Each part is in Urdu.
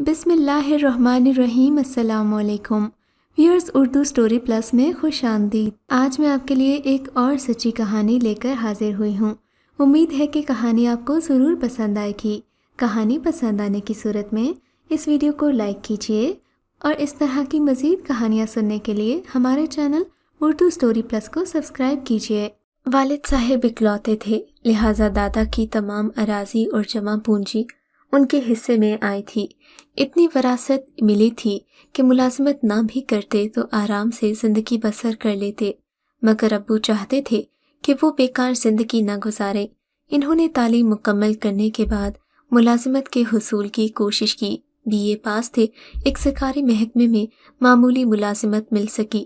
بسم اللہ الرحمن الرحیم۔ السلام علیکم ویورز، اردو سٹوری پلس میں خوش آمدید۔ آج میں آپ کے لیے ایک اور سچی کہانی لے کر حاضر ہوئی ہوں۔ امید ہے کہ کہانی آپ کو ضرور پسند آئے گی۔ کہانی پسند آنے کی صورت میں اس ویڈیو کو لائک کیجیے اور اس طرح کی مزید کہانیاں سننے کے لیے ہمارے چینل اردو سٹوری پلس کو سبسکرائب کیجیے۔ والد صاحب اکلوتے تھے، لہٰذا دادا کی تمام اراضی اور جمع پونجی ان کے حصے میں آئی تھی۔ اتنی وراثت ملی تھی کہ ملازمت نہ بھی کرتے تو آرام سے زندگی بسر کر لیتے، مگر ابو چاہتے تھے کہ وہ بیکار زندگی نہ گزارے۔ انہوں نے تعلیم مکمل کرنے کے بعد ملازمت کے حصول کی کوشش کی۔ BA پاس تھے، ایک سرکاری محکمے میں معمولی ملازمت مل سکی۔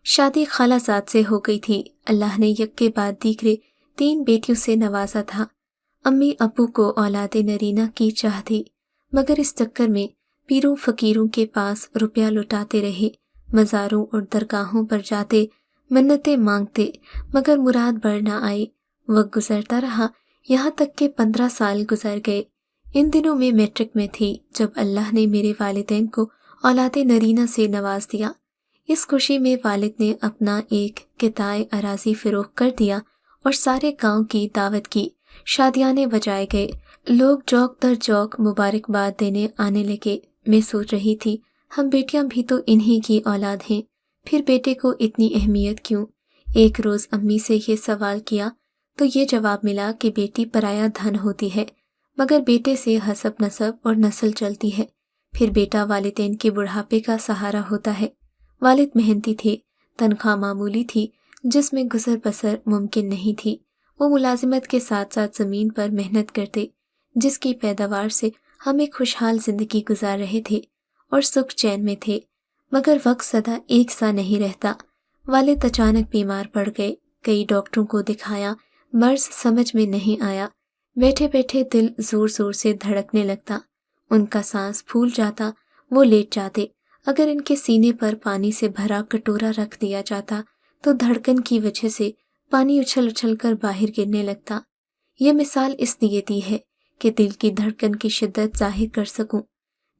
شادی خالہ زاد سے ہو گئی تھی۔ اللہ نے یک کے بعد دیگرے 3 بیٹیوں سے نوازا تھا۔ امی ابو کو اولاد نرینہ کی چاہ تھی، مگر اس چکر میں پیروں فقیروں کے پاس روپیہ لٹاتے رہے، مزاروں اور درگاہوں پر جاتے، منتیں مانگتے، مگر مراد بڑھ نہ آئی۔ وقت گزرتا رہا، یہاں تک کہ 15 سال گزر گئے۔ ان دنوں میں میٹرک میں تھی جب اللہ نے میرے والدین کو اولاد نرینہ سے نواز دیا۔ اس خوشی میں والد نے اپنا ایک قطعہ اراضی فروخت کر دیا اور سارے گاؤں کی دعوت کی، شادیانے بجائے گئے، لوگ جوک در جوک مبارکباد دینے آنے لگے۔ میں سوچ رہی تھی، ہم بیٹیاں بھی تو انہی کی اولاد ہیں، پھر بیٹے کو اتنی اہمیت کیوں؟ ایک روز امی سے یہ سوال کیا تو یہ جواب ملا کہ بیٹی پرایا دھن ہوتی ہے، مگر بیٹے سے حسب نسب اور نسل چلتی ہے، پھر بیٹا والدین کے بڑھاپے کا سہارا ہوتا ہے۔ والد محنتی تھے، تنخواہ معمولی تھی جس میں گزر بسر ممکن نہیں تھی۔ وہ ملازمت کے ساتھ ساتھ زمین پر محنت کرتے، جس کی پیداوار سے ہم ایک خوشحال زندگی گزار رہے تھے اور سکھ چین میں تھے، مگر وقت سدا ایک سا نہیں رہتا۔ والد اچانک بیمار پڑ گئے، کئی ڈاکٹروں کو دکھایا، مرض سمجھ میں نہیں آیا۔ بیٹھے بیٹھے دل زور زور سے دھڑکنے لگتا، ان کا سانس پھول جاتا، وہ لیٹ جاتے۔ اگر ان کے سینے پر پانی سے بھرا کٹورا رکھ دیا جاتا تو دھڑکن کی وجہ سے پانی اچھل اچھل کر باہر گرنے لگتا۔ یہ مثال اس لیے دی ہے کہ دل کی دھڑکن کی شدت ظاہر کر سکوں۔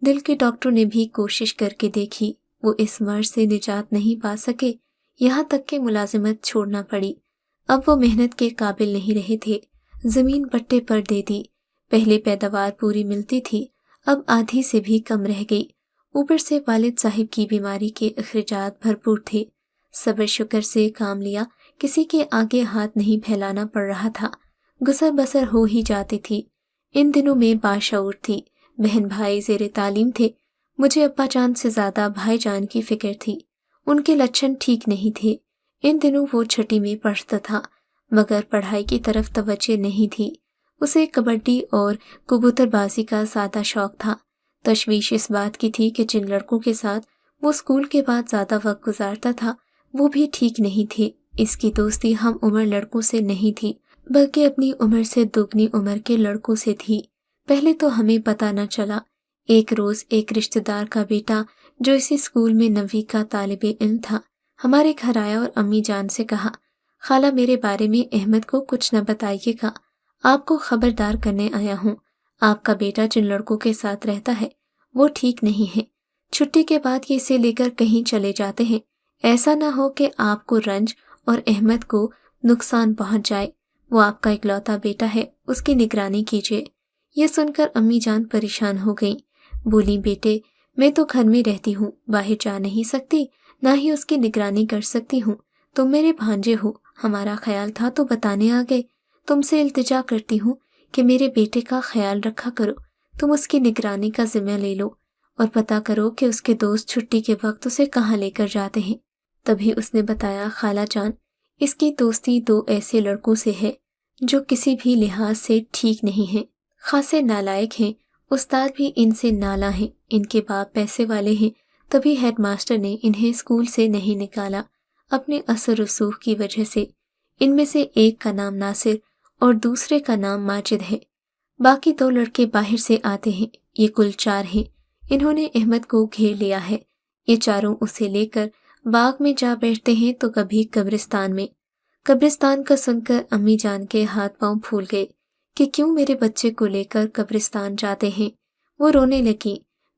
دل کے ڈاکٹروں نے بھی کوشش کر کے دیکھی، وہ اس مرض سے نجات نہیں پا سکے، یہاں تک کہ ملازمت چھوڑنا پڑی۔ اب وہ محنت کے قابل نہیں رہے تھے، زمین بٹے پر دے دی۔ پہلے پیداوار پوری ملتی تھی، اب آدھی سے بھی کم رہ گئی۔ اوپر سے والد صاحب کی بیماری کے اخراجات بھرپور تھے۔ صبر شکر سے کام لیا، کسی کے آگے ہاتھ نہیں پھیلانا پڑ رہا تھا، گزر بسر ہو ہی جاتی تھی۔ ان دنوں میں باشعور تھی، بہن بھائی زیر تعلیم تھے، مجھے ابا جان سے زیادہ بھائی جان کی فکر تھی۔ ان کے لچھن ٹھیک نہیں تھے۔ ان دنوں وہ چھٹی میں پڑھتا تھا، مگر پڑھائی کی طرف توجہ نہیں تھی۔ اسے کبڈی اور کبوتر بازی کا زیادہ شوق تھا۔ تشویش اس بات کی تھی کہ جن لڑکوں کے ساتھ وہ اسکول کے بعد زیادہ وقت گزارتا تھا وہ بھی ٹھیک نہیں تھے۔ اس کی دوستی ہم عمر لڑکوں سے نہیں تھی، بلکہ اپنی عمر سے دوگنی عمر کے لڑکوں سے تھی۔ پہلے تو ہمیں پتہ نہ چلا۔ ایک روز ایک رشتہ دار کا بیٹا جو اسی اسکول میں 9ویں کا طالب علم تھا، ہمارے گھر آیا اور امی جان سے کہا، خالہ میرے بارے میں احمد کو کچھ نہ بتائیے گا، آپ کو خبردار کرنے آیا ہوں۔ آپ کا بیٹا جن لڑکوں کے ساتھ رہتا ہے وہ ٹھیک نہیں ہے، چھٹی کے بعد یہ اسے لے کر کہیں چلے جاتے ہیں، ایسا نہ ہو کہ آپ کو رنج اور احمد کو نقصان پہنچ جائے۔ وہ آپ کا اکلوتا بیٹا ہے، اس کی نگرانی کیجیے۔ یہ سن کر امی جان پریشان ہو گئیں، بولی بیٹے میں تو گھر میں رہتی ہوں، باہر جا نہیں سکتی، نہ ہی اس کی نگرانی کر سکتی ہوں، تم میرے بھانجے ہو، ہمارا خیال تھا تو بتانے آ گئے، تم سے التجا کرتی ہوں کہ میرے بیٹے کا خیال رکھا کرو، تم اس کی نگرانی کا ذمہ لے لو اور پتہ کرو کہ اس کے دوست چھٹی کے وقت اسے کہاں لے کر جاتے ہیں۔ تبھی اس نے بتایا، خالہ جان اس کی دوستی 2 ایسے لڑکوں سے ہے جو کسی بھی لحاظ سے ٹھیک نہیں ہیں، خاصے نالائق ہیں، استاد بھی ان سے نالاں ہیں، ان کے باپ پیسے والے ہیں، تبھی ہیڈ ماسٹر نے انہیں اسکول سے نہیں نکالا، اپنے اثر رسوخ کی وجہ سے۔ ان میں سے ایک کا نام ناصر اور دوسرے کا نام ماجد ہے، باقی 2 لڑکے باہر سے آتے ہیں، یہ کل 4 ہیں۔ انہوں نے احمد کو گھیر لیا ہے، یہ چاروں اسے لے کر باغ میں جا بیٹھتے ہیں تو کبھی قبرستان میں۔ قبرستان کا سن کر امی جان کے ہاتھ پاؤں پھول گئے کہ کیوں میرے بچے کو لے کر قبرستان جاتے ہیں۔ وہ رونے لگیں،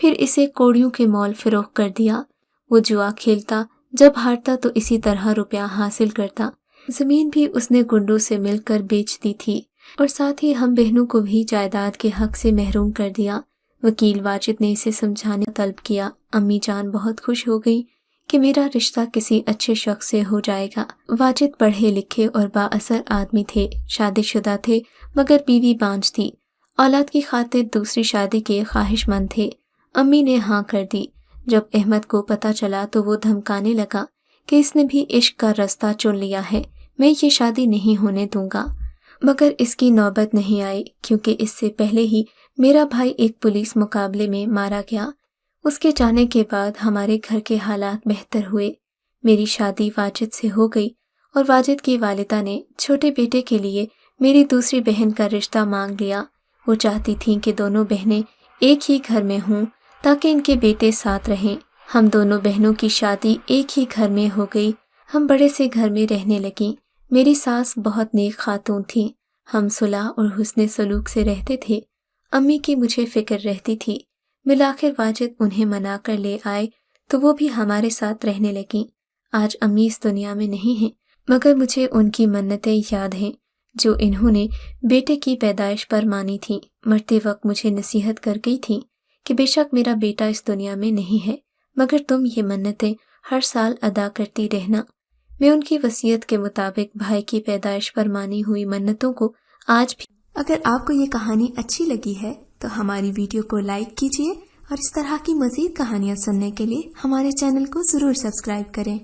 پھر اسے کوڑیوں کے مول فروخت کر دیا۔ وہ جوا کھیلتا، جب ہارتا تو اسی طرح روپیہ حاصل کرتا۔ زمین بھی اس نے گنڈوں سے مل کر بیچ دی تھی اور ساتھ ہی ہم بہنوں کو بھی جائیداد کے حق سے محروم کر دیا۔ وکیل واجد نے اسے سمجھانے طلب کیا۔ امی جان بہت خوش ہو گئی کہ میرا رشتہ کسی اچھے شخص سے ہو جائے گا۔ واجد پڑھے لکھے اور با اثر آدمی تھے، شادی شدہ تھے مگر بیوی بانجھ تھی، اولاد کی خاطر دوسری شادی کے خواہش مند تھے۔ امی نے ہاں کر دی۔ جب احمد کو پتہ چلا تو وہ دھمکانے لگا کہ اس نے بھی عشق کا راستہ چن لیا ہے، میں یہ شادی نہیں ہونے دوں گا۔ مگر اس کی نوبت نہیں آئی کیونکہ اس سے پہلے ہی میرا بھائی ایک پولیس مقابلے میں مارا گیا۔ اس کے جانے کے بعد ہمارے گھر کے حالات بہتر ہوئے۔ میری شادی واجد سے ہو گئی اور واجد کی والدہ نے چھوٹے بیٹے کے لیے میری دوسری بہن کا رشتہ مانگ لیا۔ وہ چاہتی تھیں کہ دونوں بہنیں ایک ہی گھر میں ہوں تاکہ ان کے بیٹے ساتھ رہیں۔ ہم دونوں بہنوں کی شادی ایک ہی گھر میں ہو گئی۔ ہم بڑے سے گھر میں رہنے لگیں۔ میری ساس بہت نیک خاتون تھیں۔ ہم صلح اور حسن سلوک سے رہتے تھے۔ امی کی مجھے فکر رہتی تھی۔ بالآخر واجد انہیں منا کر لے آئے تو وہ بھی ہمارے ساتھ رہنے لگیں۔ آج امی اس دنیا میں نہیں ہیں مگر مجھے ان کی منتیں یاد ہیں جو انہوں نے بیٹے کی پیدائش پر مانی تھیں۔ مرتے وقت مجھے نصیحت کر گئی تھیں کہ بے شک میرا بیٹا اس دنیا میں نہیں ہے مگر تم یہ منتیں ہر سال ادا کرتی رہنا۔ میں ان کی وصیت کے مطابق بھائی کی پیدائش پر مانی ہوئی منتوں کو آج بھی۔ اگر آپ کو یہ کہانی اچھی لگی ہے تو ہماری ویڈیو کو لائک کیجیے اور اس طرح کی مزید کہانیاں سننے کے لیے ہمارے چینل کو ضرور سبسکرائب کریں۔